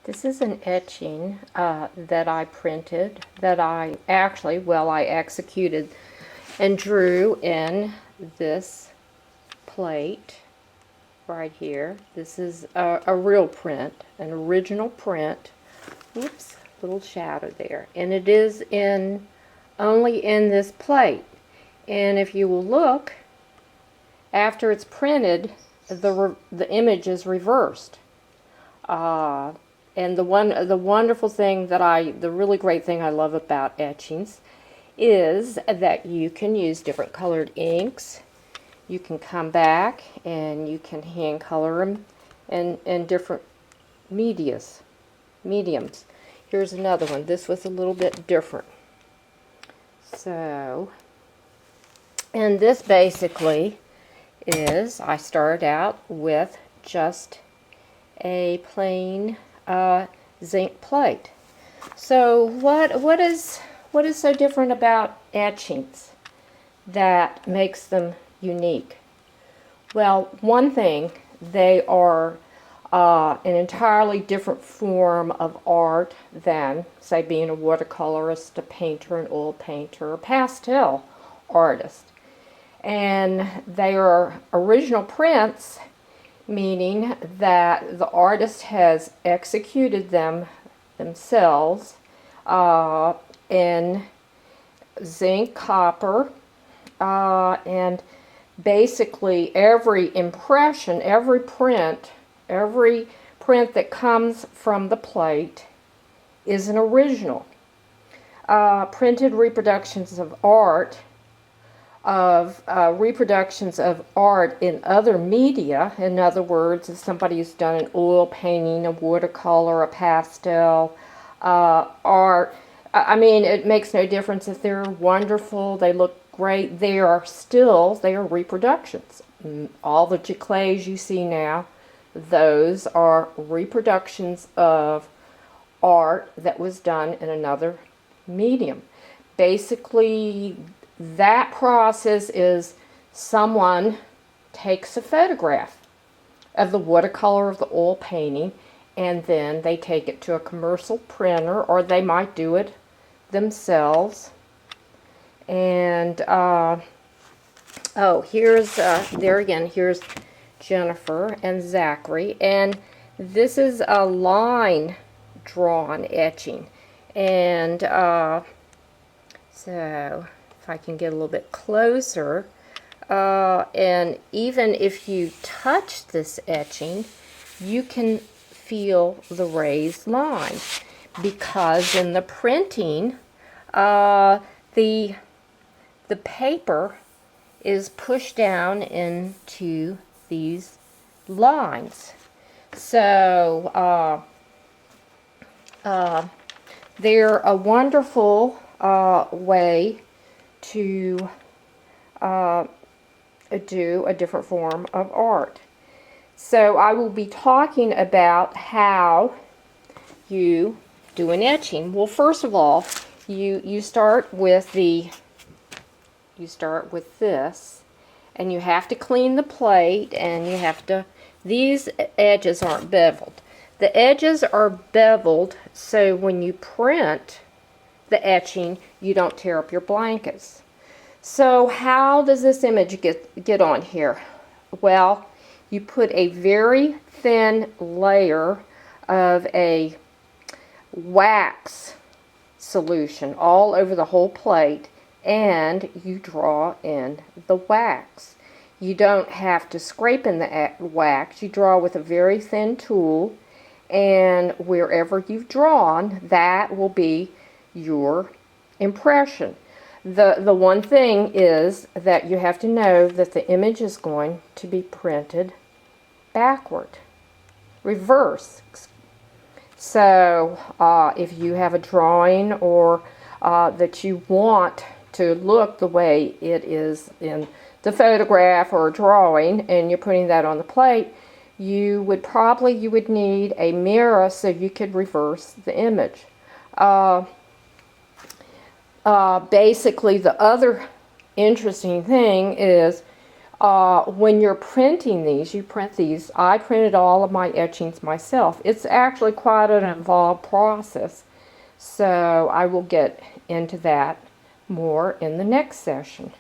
This is an etching that I printed, that I executed and drew in this plate right here. This is a real print, an original print. Oops, little shadow there. And it is only in this plate. And if you will look, after it's printed, the image is reversed. And the wonderful thing the really great thing I love about etchings is that you can use different colored inks. You can come back and you can hand color them in different mediums. Here's another one. This was a little bit different. So, and this basically is, I started out with just a plain zinc plate. So what is so different about etchings that makes them unique? Well, one thing, they are an entirely different form of art than, say, being a watercolorist, a painter, an oil painter, or pastel artist. And they are original prints, meaning that the artist has executed them themselves in zinc, copper, and basically every impression, every print that comes from the plate is an original. Printed reproductions of art, reproductions of art in other media. In other words, if somebody has done an oil painting, a watercolor, a pastel, art, I mean, it makes no difference if they're wonderful, they look great, they are reproductions. All the giclées you see now, those are reproductions of art that was done in another medium. Basically, that process is someone takes a photograph of the watercolor of the oil painting, and then they take it to a commercial printer, or they might do it themselves. And oh, here's there again, here's Jennifer and Zachary, and this is a line drawn etching. And so if I can get a little bit closer, and even if you touch this etching, you can feel the raised lines, because in the printing, the paper is pushed down into these lines. So they're a wonderful way to do a different form of art. So I will be talking about how you do an etching. Well, first of all, you start with this, and you have to clean the plate, and you have to, these edges aren't beveled. The edges are beveled so when you print the etching, you don't tear up your blankets. So how does this image get on here? Well, you put a very thin layer of a wax solution all over the whole plate, and you draw in the wax. You don't have to scrape in the wax. You draw with a very thin tool, and wherever you've drawn, that will be your impression. The one thing is that you have to know that the image is going to be printed backward, reverse. So if you have a drawing or that you want to look the way it is in the photograph or drawing, and you're putting that on the plate, you would need a mirror so you could reverse the image. Basically, the other interesting thing is when you're printing these, you print these. I printed all of my etchings myself. It's actually quite an involved process. So I will get into that more in the next session.